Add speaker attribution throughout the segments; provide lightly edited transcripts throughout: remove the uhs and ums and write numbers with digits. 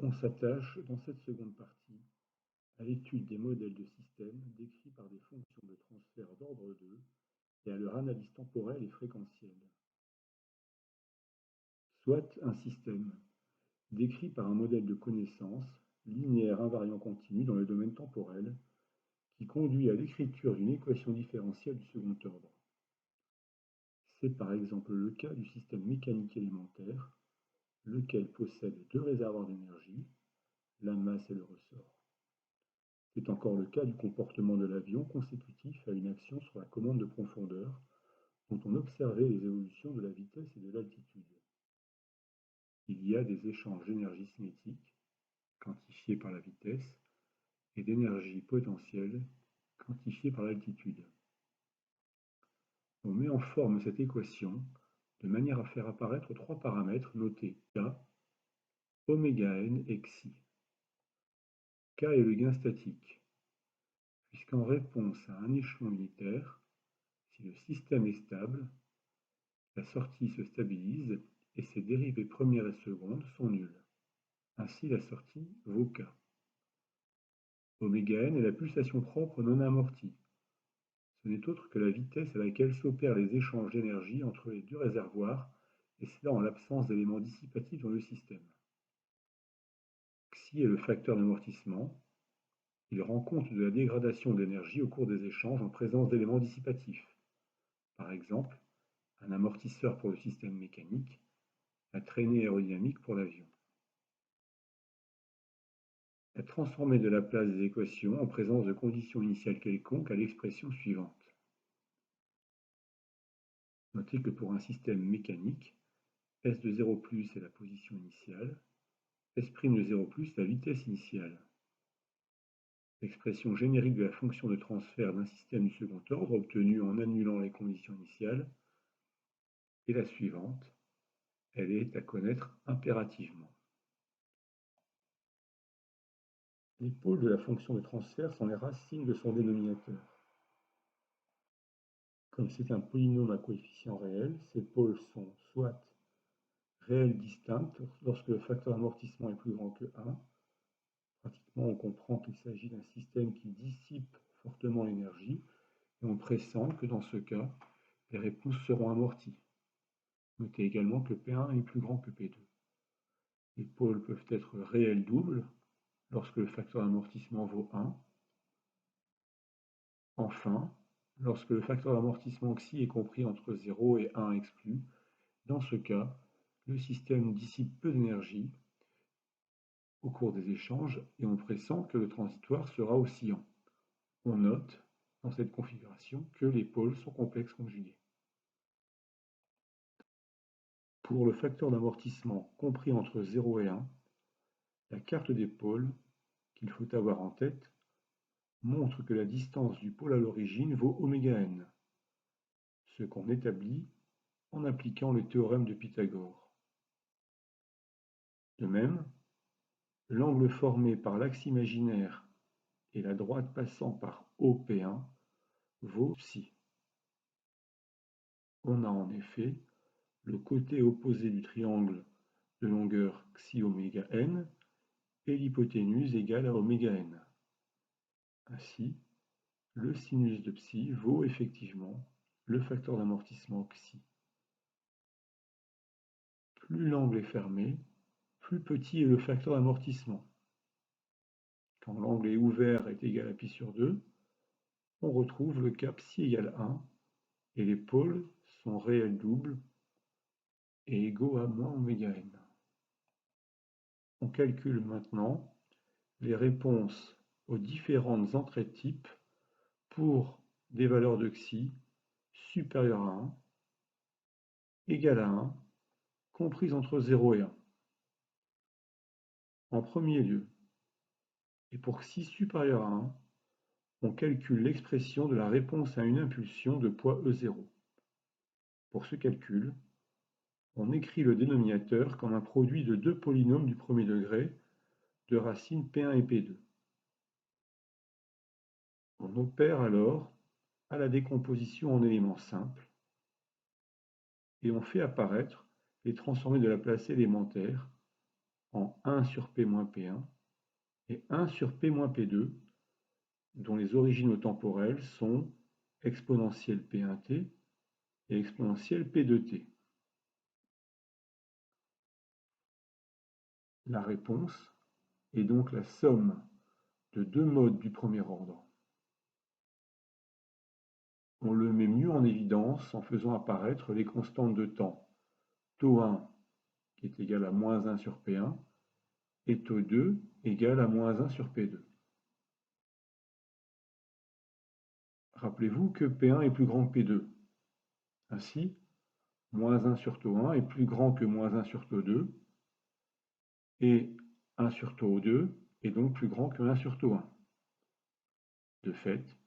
Speaker 1: On s'attache, dans cette seconde partie, à l'étude des modèles de systèmes décrits par des fonctions de transfert d'ordre 2 et à leur analyse temporelle et fréquentielle. Soit un système, décrit par un modèle de connaissance, linéaire invariant continu dans le domaine temporel, qui conduit à l'écriture d'une équation différentielle du second ordre. C'est par exemple le cas du système mécanique élémentaire, lequel possède deux réservoirs d'énergie, la masse et le ressort. C'est encore le cas du comportement de l'avion consécutif à une action sur la commande de profondeur, dont on observait les évolutions de la vitesse et de l'altitude. Il y a des échanges d'énergie cinétique, quantifiés par la vitesse, et d'énergie potentielle, quantifiée par l'altitude. On met en forme cette équation de manière à faire apparaître trois paramètres notés K, ωn et xi. K est le gain statique, puisqu'en réponse à un échelon unitaire, si le système est stable, la sortie se stabilise et ses dérivées première et seconde sont nulles. Ainsi, la sortie vaut K. ωn est la pulsation propre non amortie. Ce n'est autre que la vitesse à laquelle s'opèrent les échanges d'énergie entre les deux réservoirs, et cela en l'absence d'éléments dissipatifs dans le système. Xi est le facteur d'amortissement. Il rend compte de la dégradation d'énergie au cours des échanges en présence d'éléments dissipatifs. Par exemple, un amortisseur pour le système mécanique, la traînée aérodynamique pour l'avion. La transformée de la place des équations en présence de conditions initiales quelconques à l'expression suivante. Notez que pour un système mécanique, S de 0 plus est la position initiale, S' de 0 plus la vitesse initiale. L'expression générique de la fonction de transfert d'un système du second ordre obtenue en annulant les conditions initiales est la suivante. Elle est à connaître impérativement. Les pôles de la fonction de transfert sont les racines de son dénominateur. Comme c'est un polynôme à coefficient réel, ces pôles sont soit réelles distinctes lorsque le facteur d'amortissement est plus grand que 1. Pratiquement, on comprend qu'il s'agit d'un système qui dissipe fortement l'énergie, et on pressent que dans ce cas, les réponses seront amorties. Notez également que P1 est plus grand que P2. Les pôles peuvent être réels doubles lorsque le facteur d'amortissement vaut 1. Enfin, lorsque le facteur d'amortissement xi est compris entre 0 et 1 exclus, dans ce cas, le système dissipe peu d'énergie au cours des échanges et on pressent que le transitoire sera oscillant. On note dans cette configuration que les pôles sont complexes conjugués. Pour le facteur d'amortissement compris entre 0 et 1, la carte des pôles, qu'il faut avoir en tête, montre que la distance du pôle à l'origine vaut ωn, ce qu'on établit en appliquant le théorème de Pythagore. De même, l'angle formé par l'axe imaginaire et la droite passant par OP1 vaut ψ. On a en effet le côté opposé du triangle de longueur xi oméga n et l'hypoténuse égale à oméga n. Ainsi, le sinus de ψ vaut effectivement le facteur d'amortissement xi. Plus l'angle est fermé, plus petit est le facteur d'amortissement. Quand l'angle est ouvert est égal à π sur 2, on retrouve le cas ψ égale 1 et les pôles sont réels doubles et égaux à moins oméga n. On calcule maintenant les réponses aux différentes entrées types pour des valeurs de xi supérieures à 1, égales à 1, comprises entre 0 et 1. En premier lieu, et pour xi supérieur à 1, on calcule l'expression de la réponse à une impulsion de poids E0. Pour ce calcul, on écrit le dénominateur comme un produit de deux polynômes du premier degré de racines P1 et P2. On opère alors à la décomposition en éléments simples et on fait apparaître les transformés de Laplace élémentaires en 1 sur P moins P1 et 1 sur P moins P2, dont les originaux temporels sont exponentielle P1t et exponentielle P2t. La réponse est donc la somme de deux modes du premier ordre. On le met mieux en évidence en faisant apparaître les constantes de temps τ1 qui est égal à moins 1 sur P1 et τ2 égal à moins 1 sur P2. Rappelez-vous que P1 est plus grand que P2. Ainsi, moins 1 sur τ1 est plus grand que moins 1 sur τ2 et 1 sur τ2 est donc plus grand que 1 sur τ1. De fait,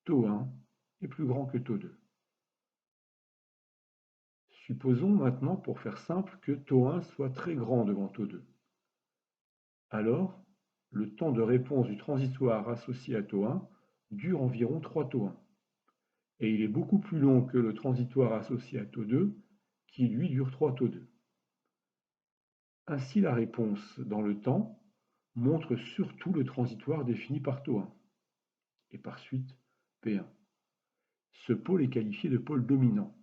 Speaker 1: τ1 est plus grand que τ2. Supposons maintenant, pour faire simple, que τ1 soit très grand devant τ2. Alors, le temps de réponse du transitoire associé à τ1 dure environ 3 τ1. Et il est beaucoup plus long que le transitoire associé à τ2, qui lui dure 3 τ2. Ainsi, la réponse dans le temps montre surtout le transitoire défini par τ1, et par suite P1. Ce pôle est qualifié de pôle dominant.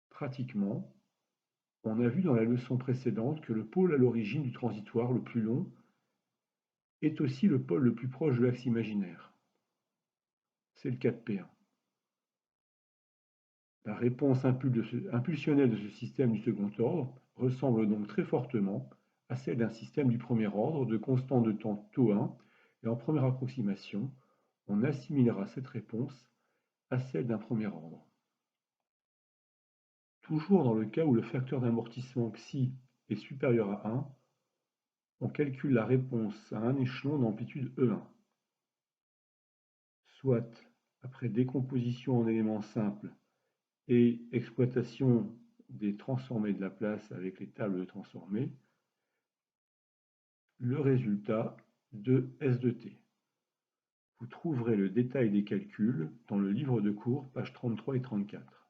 Speaker 1: Pratiquement, on a vu dans la leçon précédente que le pôle à l'origine du transitoire le plus long est aussi le pôle le plus proche de l'axe imaginaire. C'est le cas de P1. La réponse impulsionnelle de ce système du second ordre ressemble donc très fortement à celle d'un système du premier ordre de constante de temps τ1, et en première approximation, on assimilera cette réponse à celle d'un premier ordre. Toujours dans le cas où le facteur d'amortissement xi est supérieur à 1, on calcule la réponse à un échelon d'amplitude E1. Soit, après décomposition en éléments simples et exploitation des transformés de Laplace avec les tables de transformés, le résultat de S de t. Vous trouverez le détail des calculs dans le livre de cours, pages 33 et 34.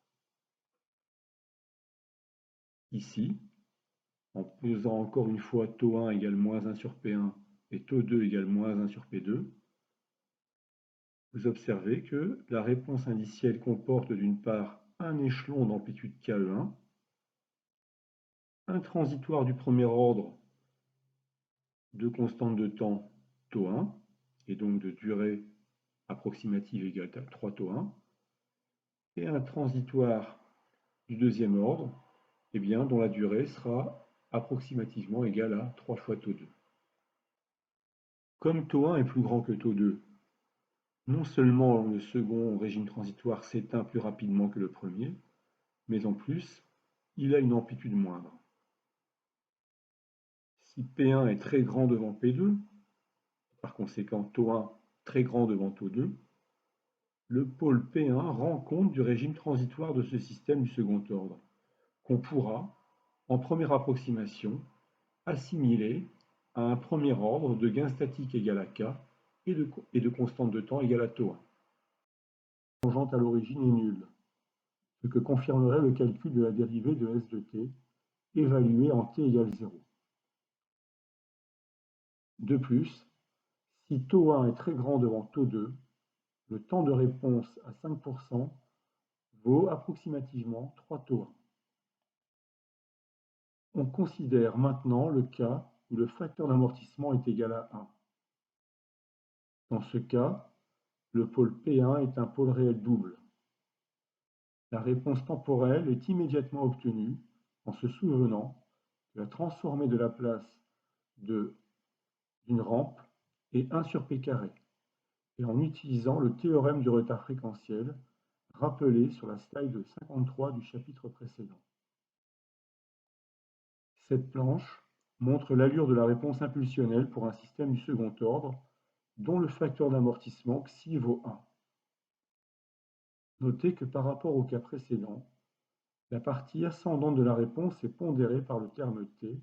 Speaker 1: Ici, en posant encore une fois τ1 égale moins 1 sur P1 et τ2 égale moins 1 sur P2, vous observez que la réponse indicielle comporte d'une part un échelon d'amplitude KE1, un transitoire du premier ordre de constante de temps τ1, et donc de durée approximative égale à 3 τ1, et un transitoire du deuxième ordre, dont la durée sera approximativement égale à 3 fois τ2. Comme τ1 est plus grand que τ2, non seulement le second régime transitoire s'éteint plus rapidement que le premier, mais en plus, il a une amplitude moindre. Si P1 est très grand devant P2, par conséquent τ1 très grand devant τ2, le pôle P1 rend compte du régime transitoire de ce système du second ordre, qu'on pourra, en première approximation, assimiler à un premier ordre de gain statique égal à K et de constante de temps égale à τ1. La tangente à l'origine est nulle, ce que confirmerait le calcul de la dérivée de S de t, évaluée en t égale 0. De plus, si τ1 est très grand devant τ2, le temps de réponse à 5% vaut approximativement 3 τ1. On considère maintenant le cas où le facteur d'amortissement est égal à 1. Dans ce cas, le pôle P1 est un pôle réel double. La réponse temporelle est immédiatement obtenue en se souvenant que la transformée de Laplace d'une rampe est 1 sur P carré, et en utilisant le théorème du retard fréquentiel rappelé sur la slide 53 du chapitre précédent. Cette planche montre l'allure de la réponse impulsionnelle pour un système du second ordre dont le facteur d'amortissement xi vaut 1. Notez que par rapport au cas précédent, la partie ascendante de la réponse est pondérée par le terme t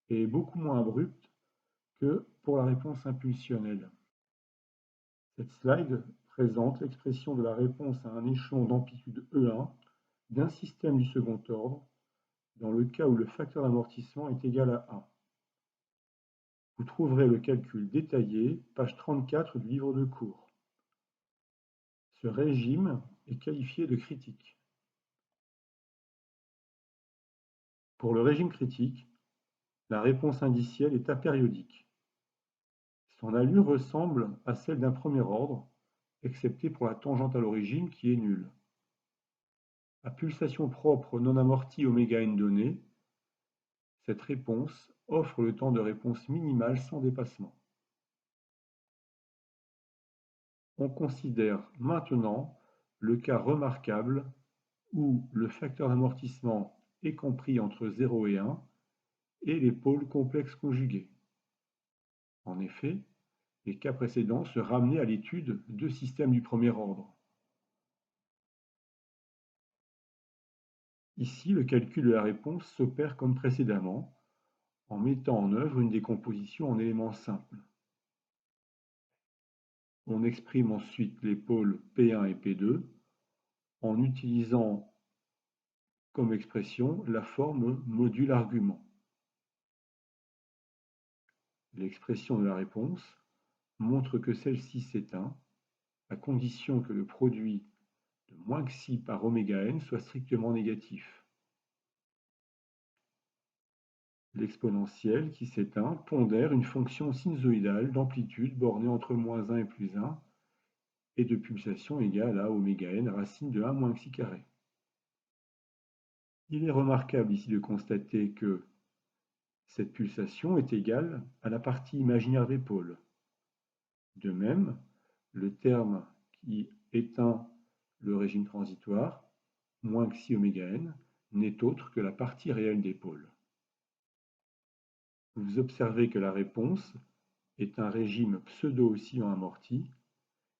Speaker 1: et est beaucoup moins abrupte que pour la réponse impulsionnelle. Cette slide présente l'expression de la réponse à un échelon d'amplitude E1 d'un système du second ordre dans le cas où le facteur d'amortissement est égal à 1. Vous trouverez le calcul détaillé, page 34 du livre de cours. Ce régime est qualifié de critique. Pour le régime critique, la réponse indicielle est apériodique. Son allure ressemble à celle d'un premier ordre, excepté pour la tangente à l'origine qui est nulle. À pulsation propre non amortie ωn donnée, cette réponse offre le temps de réponse minimal sans dépassement. On considère maintenant le cas remarquable où le facteur d'amortissement est compris entre 0 et 1 et les pôles complexes conjugués. En effet, les cas précédents se ramenaient à l'étude de systèmes du premier ordre. Ici, le calcul de la réponse s'opère comme précédemment, en mettant en œuvre une décomposition en éléments simples. On exprime ensuite les pôles P1 et P2 en utilisant comme expression la forme module argument. L'expression de la réponse montre que celle-ci s'éteint à condition que le produit de moins xi par ωn soit strictement négatif. L'exponentielle qui s'éteint pondère une fonction sinusoïdale d'amplitude bornée entre -1 et +1 et de pulsation égale à ωn racine de 1 moins xi carré. Il est remarquable ici de constater que cette pulsation est égale à la partie imaginaire des pôles. De même, le terme qui éteint le régime transitoire, moins xi ωn, n'est autre que la partie réelle des pôles. Vous observez que la réponse est un régime pseudo-oscillant amorti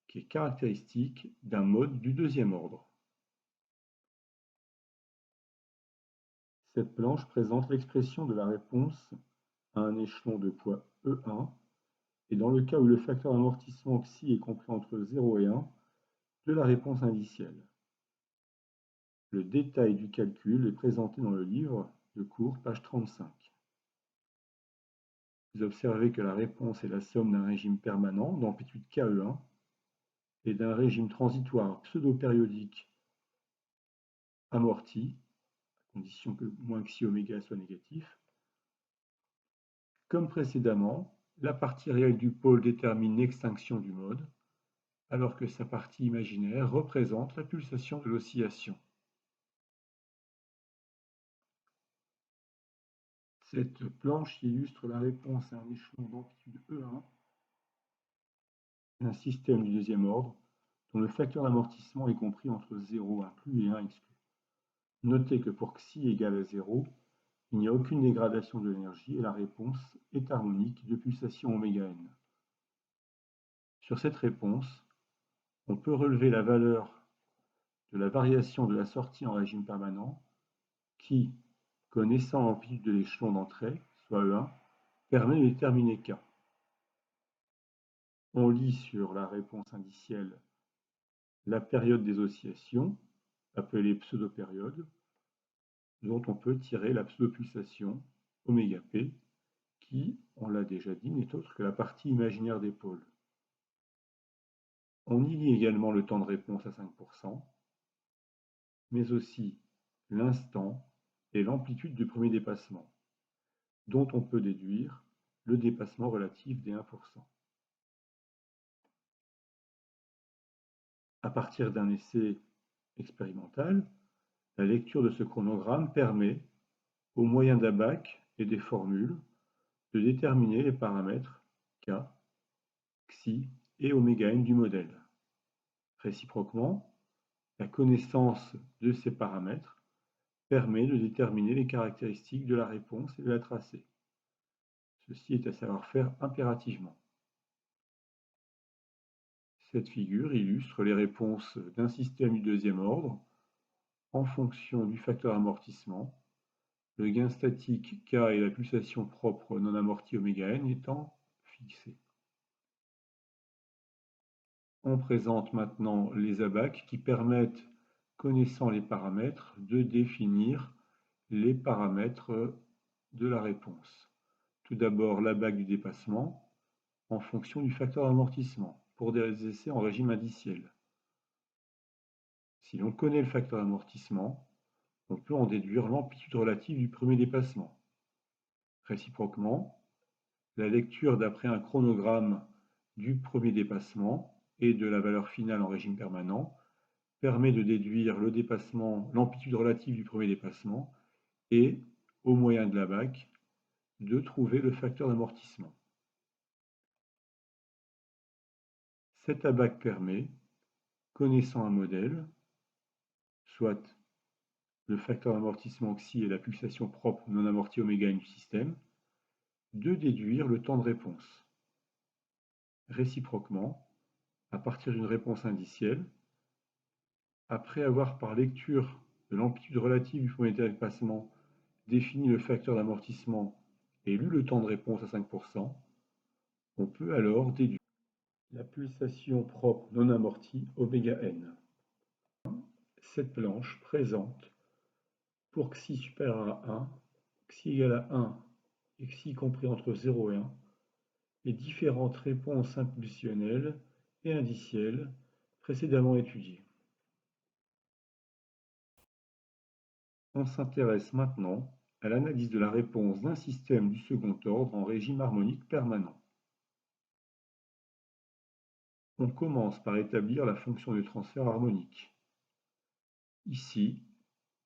Speaker 1: qui est caractéristique d'un mode du deuxième ordre. Cette planche présente l'expression de la réponse à un échelon de poids E1 et dans le cas où le facteur d'amortissement xi est compris entre 0 et 1, de la réponse indicielle. Le détail du calcul est présenté dans le livre de cours, page 35. Vous observez que la réponse est la somme d'un régime permanent d'amplitude KE1 et d'un régime transitoire pseudo-périodique amorti, à condition que moins xi oméga soit négatif. Comme précédemment, la partie réelle du pôle détermine l'extinction du mode, alors que sa partie imaginaire représente la pulsation de l'oscillation. Cette planche illustre la réponse à un échelon d'amplitude E1 d'un système du deuxième ordre dont le facteur d'amortissement est compris entre 0 inclus et 1 exclu. Notez que pour xi égale à 0, il n'y a aucune dégradation de l'énergie et la réponse est harmonique de pulsation ωn. Sur cette réponse, on peut relever la valeur de la variation de la sortie en régime permanent qui, connaissant l'amplitude de l'échelon d'entrée, soit E1, permet de déterminer K. On lit sur la réponse indicielle la période des oscillations, appelée pseudo-période, dont on peut tirer la pseudo-pulsation ωp, qui, on l'a déjà dit, n'est autre que la partie imaginaire des pôles. On y lit également le temps de réponse à 5%, mais aussi l'instant et l'amplitude du premier dépassement, dont on peut déduire le dépassement relatif des 1%. À partir d'un essai expérimental, la lecture de ce chronogramme permet, au moyen d'ABAC et des formules, de déterminer les paramètres K, Xi et ωn du modèle. Réciproquement, la connaissance de ces paramètres permet de déterminer les caractéristiques de la réponse et de la tracer. Ceci est à savoir faire impérativement. Cette figure illustre les réponses d'un système du deuxième ordre en fonction du facteur d'amortissement, le gain statique K et la pulsation propre non amortie ωn étant fixés. On présente maintenant les ABAC qui permettent, connaissant les paramètres, de définir les paramètres de la réponse. Tout d'abord, la bague du dépassement en fonction du facteur d'amortissement pour des essais en régime indiciel. Si l'on connaît le facteur d'amortissement, on peut en déduire l'amplitude relative du premier dépassement. Réciproquement, la lecture d'après un chronogramme du premier dépassement et de la valeur finale en régime permanent permet de déduire le dépassement, l'amplitude relative du premier dépassement et, au moyen de la bague, de trouver le facteur d'amortissement. Cette ABAC permet, connaissant un modèle, soit le facteur d'amortissement xi et la pulsation propre non amortie ωn du système, de déduire le temps de réponse. Réciproquement, à partir d'une réponse indicielle, après avoir par lecture de l'amplitude relative du premier dépassement défini le facteur d'amortissement et lu le temps de réponse à 5%, on peut alors déduire la pulsation propre non amortie ωn. Cette planche présente, pour xi supérieur à 1, xi égal à 1 et xi compris entre 0 et 1, les différentes réponses impulsionnelles et indicielles précédemment étudiées. On s'intéresse maintenant à l'analyse de la réponse d'un système du second ordre en régime harmonique permanent. On commence par établir la fonction de transfert harmonique. Ici,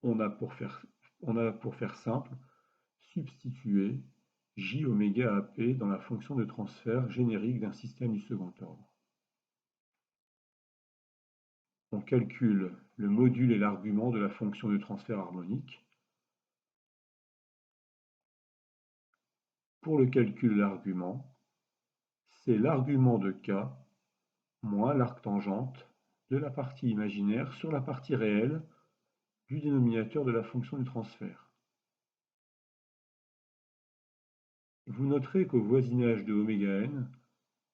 Speaker 1: on a pour faire simple substituer J oméga AP dans la fonction de transfert générique d'un système du second ordre. On calcule le module et l'argument de la fonction de transfert harmonique. Pour le calcul de l'argument, c'est l'argument de K moins l'arctangente de la partie imaginaire sur la partie réelle du dénominateur de la fonction du transfert. Vous noterez qu'au voisinage de ωn,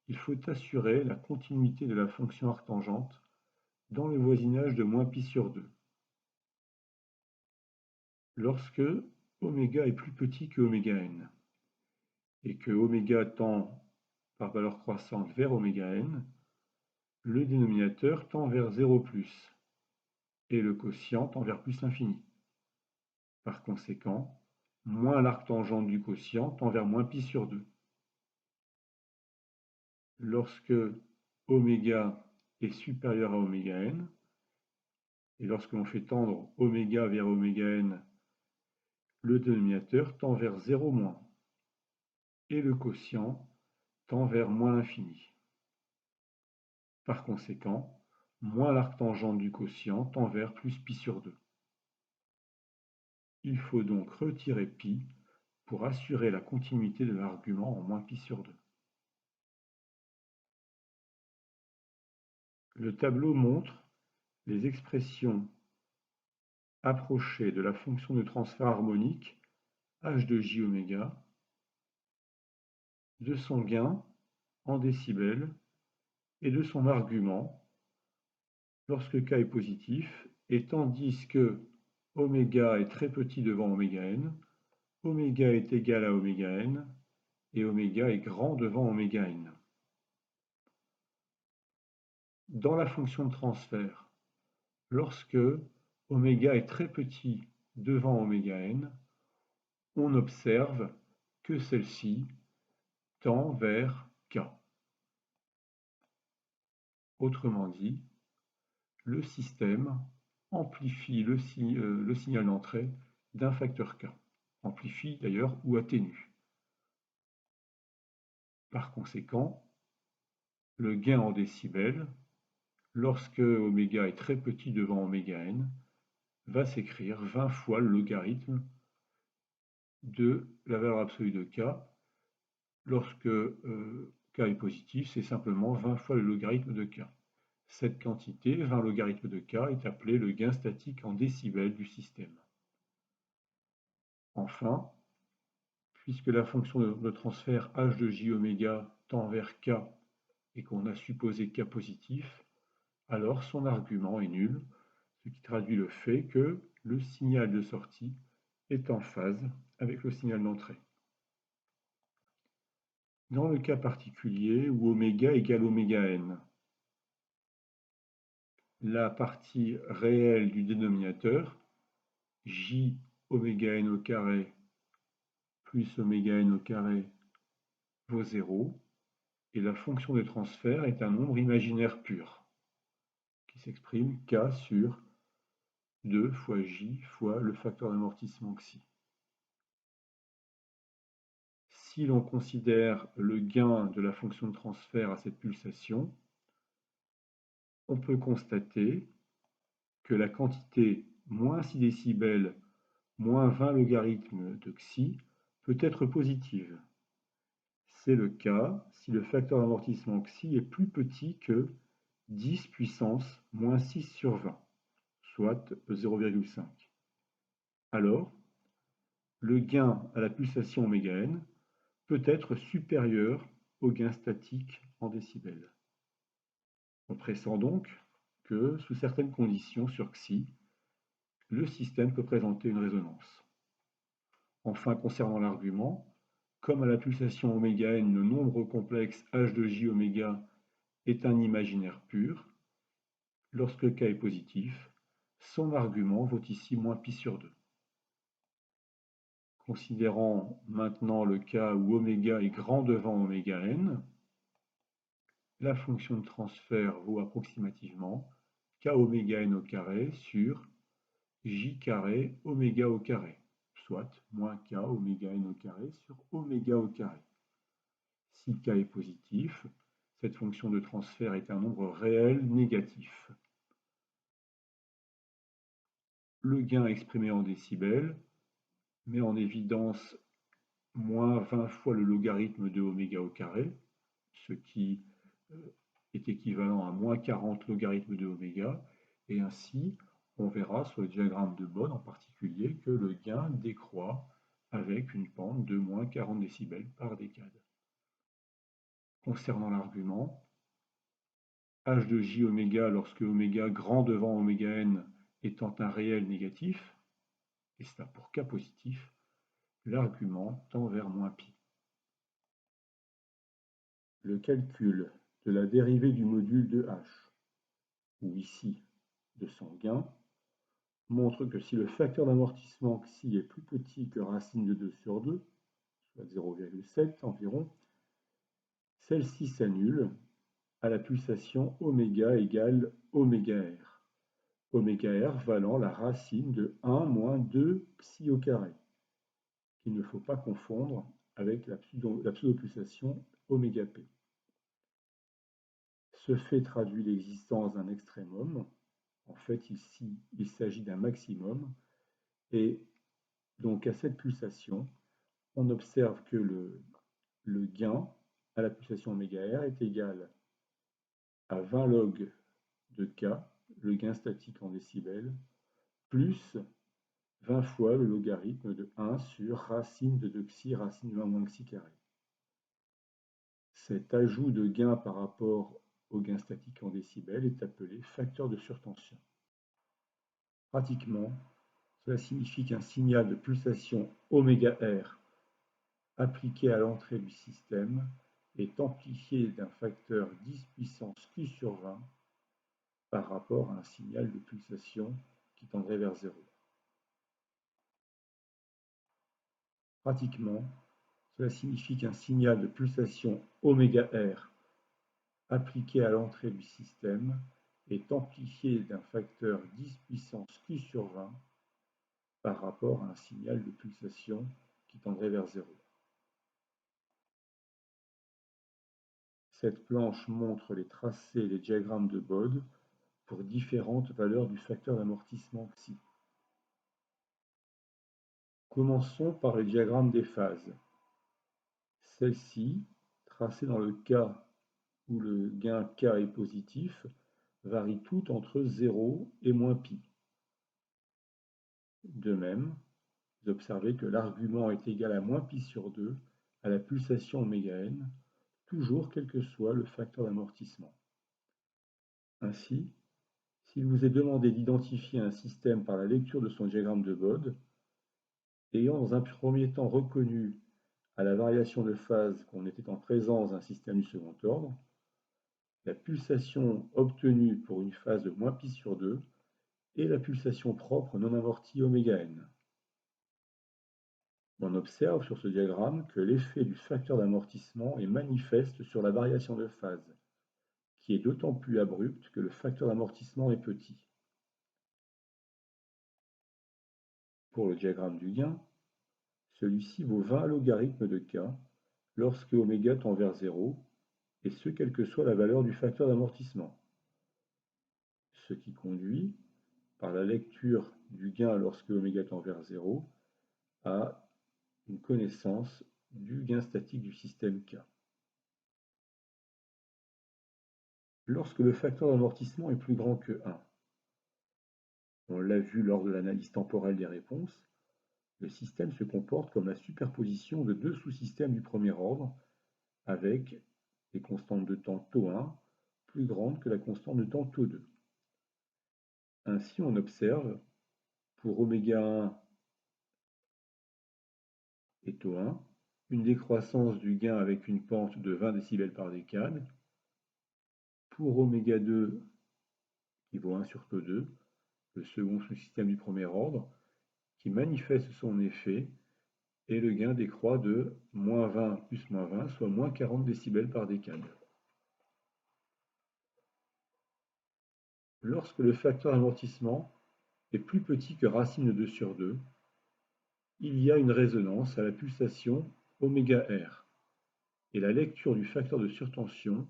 Speaker 1: il faut assurer la continuité de la fonction arctangente dans le voisinage de moins π sur 2. Lorsque oméga est plus petit que ωn et que oméga tend par valeur croissante vers ωn, le dénominateur tend vers 0+, et le quotient tend vers plus l'infini. Par conséquent, moins l'arctangente du quotient tend vers moins π sur 2. Lorsque oméga est supérieur à ωn, et lorsque l'on fait tendre oméga vers ωn, le dénominateur tend vers 0-, et le quotient tend vers moins l'infini. Par conséquent, moins l'arctangente du quotient tend vers plus π sur 2. Il faut donc retirer π pour assurer la continuité de l'argument en moins π sur 2. Le tableau montre les expressions approchées de la fonction de transfert harmonique h de j oméga, de son gain en décibels et de son argument lorsque k est positif, et tandis que oméga est très petit devant ωn, oméga est égal à ωn, et oméga est grand devant ωn. Dans la fonction de transfert, lorsque oméga est très petit devant ωn, on observe que celle-ci tend vers k. Autrement dit, le système amplifie le signal d'entrée d'un facteur k. Amplifie d'ailleurs ou atténue. Par conséquent, le gain en décibels, lorsque oméga est très petit devant ωn, va s'écrire 20 fois le logarithme de la valeur absolue de k. Lorsque k est positif, c'est simplement 20 fois le logarithme de k. Cette quantité, 20 logarithmes de k, est appelée le gain statique en décibels du système. Enfin, puisque la fonction de transfert h de j oméga tend vers k et qu'on a supposé k positif, alors son argument est nul, ce qui traduit le fait que le signal de sortie est en phase avec le signal d'entrée. Dans le cas particulier où oméga égale oméga n, la partie réelle du dénominateur, j oméga n au carré plus oméga n au carré vaut 0, et la fonction de transfert est un nombre imaginaire pur, qui s'exprime k sur 2 fois j fois le facteur d'amortissement xi. Si l'on considère le gain de la fonction de transfert à cette pulsation, on peut constater que la quantité moins 6 décibels moins 20 logarithmes de xi peut être positive. C'est le cas si le facteur d'amortissement xi est plus petit que 10 puissance moins 6 sur 20, soit 0,5. Alors, le gain à la pulsation ωn peut être supérieur au gain statique en décibels. On pressent donc que, sous certaines conditions sur xi, le système peut présenter une résonance. Enfin, concernant l'argument, comme à la pulsation ωn, le nombre complexe h de j oméga est un imaginaire pur, lorsque k est positif, son argument vaut ici moins pi sur 2. Considérons maintenant le cas où oméga est grand devant oméga n, la fonction de transfert vaut approximativement k oméga n au carré sur j carré oméga au carré, soit moins k oméga n au carré sur oméga au carré. Si k est positif, cette fonction de transfert est un nombre réel négatif. Le gain exprimé en décibels met en évidence moins 20 fois le logarithme de oméga au carré, ce qui est équivalent à moins 40 logarithmes de oméga, et ainsi on verra sur le diagramme de Bode en particulier que le gain décroît avec une pente de moins 40 décibels par décade. Concernant l'argument, h de j oméga lorsque oméga grand devant oméga n étant un réel négatif, et cela pour k positif, l'argument tend vers moins pi. Le calcul de la dérivée du module de h, ou ici de son gain, montre que si le facteur d'amortissement xi est plus petit que racine de 2 sur 2, soit 0,7 environ, celle-ci s'annule à la pulsation oméga égale oméga r, oméga r valant la racine de 1 moins 2 xi au carré, qu'il ne faut pas confondre avec la pseudo-pulsation oméga p. Ce fait traduit l'existence d'un extrémum. En fait, ici, il s'agit d'un maximum. Et donc, à cette pulsation, on observe que le gain à la pulsation oméga r est égal à 20 log de k, le gain statique en décibels, plus 20 fois le logarithme de 1 sur racine de 2 xi, racine de 1 moins xi carré. Cet ajout de gain par rapport au gain statique en décibels est appelé facteur de surtension. Pratiquement, cela signifie qu'un signal de pulsation oméga r appliqué à l'entrée du système est amplifié d'un facteur 10 puissance q sur 20 par rapport à un signal de pulsation qui tendrait vers 0. Pratiquement, cela signifie qu'un signal de pulsation oméga r appliqué à l'entrée du système est amplifié d'un facteur 10 puissance q sur 20 par rapport à un signal de pulsation qui tendrait vers 0. Cette planche montre les tracés et les diagrammes de Bode pour différentes valeurs du facteur d'amortissement xi. Commençons par le diagramme des phases. Celle-ci, tracée dans le cas où le gain k est positif, varie tout entre 0 et moins pi. De même, vous observez que l'argument est égal à moins pi sur 2 à la pulsation oméga n, toujours quel que soit le facteur d'amortissement. Ainsi, s'il vous est demandé d'identifier un système par la lecture de son diagramme de Bode, Ayant dans un premier temps reconnu à la variation de phase qu'on était en présence d'un système du second ordre, la pulsation obtenue pour une phase de moins π sur 2 est la pulsation propre non amortie ωn. On observe sur ce diagramme que l'effet du facteur d'amortissement est manifeste sur la variation de phase, qui est d'autant plus abrupte que le facteur d'amortissement est petit. Pour le diagramme du gain, celui-ci vaut 20 logarithmes de k lorsque ω tend vers 0, et ce quelle que soit la valeur du facteur d'amortissement. Ce qui conduit, par la lecture du gain lorsque ω tend vers 0, à une connaissance du gain statique du système K. Lorsque le facteur d'amortissement est plus grand que 1, on l'a vu lors de l'analyse temporelle des réponses, le système se comporte comme la superposition de deux sous-systèmes du premier ordre avec les constantes de temps τ1 plus grandes que la constante de temps τ2. Ainsi, on observe pour ω1 et τ1 une décroissance du gain avec une pente de 20 décibels par décade. Pour ω2 qui vaut 1 sur τ2, le second sous-système du premier ordre, qui manifeste son effet, et le gain décroît de moins 20 plus moins 20, soit moins 40 décibels par décade. Lorsque le facteur d'amortissement est plus petit que racine de 2 sur 2, il y a une résonance à la pulsation ωr, et la lecture du facteur de surtension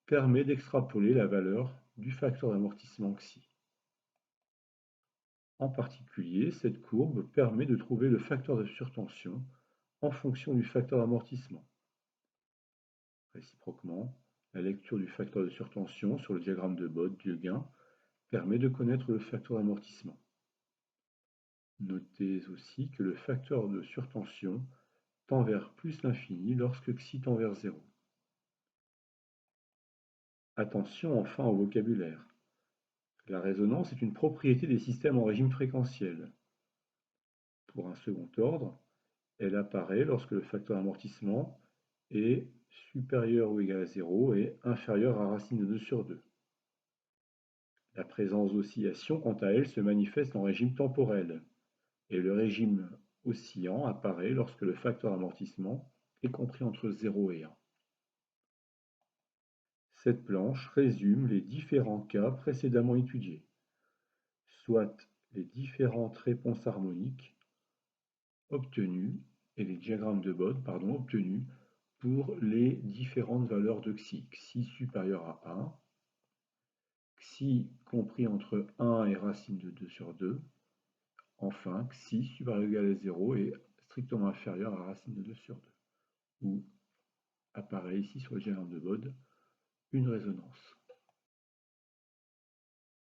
Speaker 1: permet d'extrapoler la valeur du facteur d'amortissement xi. En particulier, cette courbe permet de trouver le facteur de surtension en fonction du facteur d'amortissement. Réciproquement, la lecture du facteur de surtension sur le diagramme de Bode du gain permet de connaître le facteur d'amortissement. Notez aussi que le facteur de surtension tend vers plus l'infini lorsque xi tend vers 0. Attention enfin au vocabulaire. La résonance est une propriété des systèmes en régime fréquentiel. Pour un second ordre, elle apparaît lorsque le facteur d'amortissement est supérieur ou égal à 0 et inférieur à racine de 2 sur 2. La présence d'oscillation, quant à elle, se manifeste en régime temporel, et le régime oscillant apparaît lorsque le facteur d'amortissement est compris entre 0 et 1. Cette planche résume les différents cas précédemment étudiés, soit les différentes réponses harmoniques obtenues et les diagrammes de Bode obtenus pour les différentes valeurs de xi. Xi supérieur à 1, xi compris entre 1 et racine de 2 sur 2, enfin xi supérieur ou égal à 0 et strictement inférieur à racine de 2 sur 2, où apparaît ici sur le diagramme de Bode une résonance.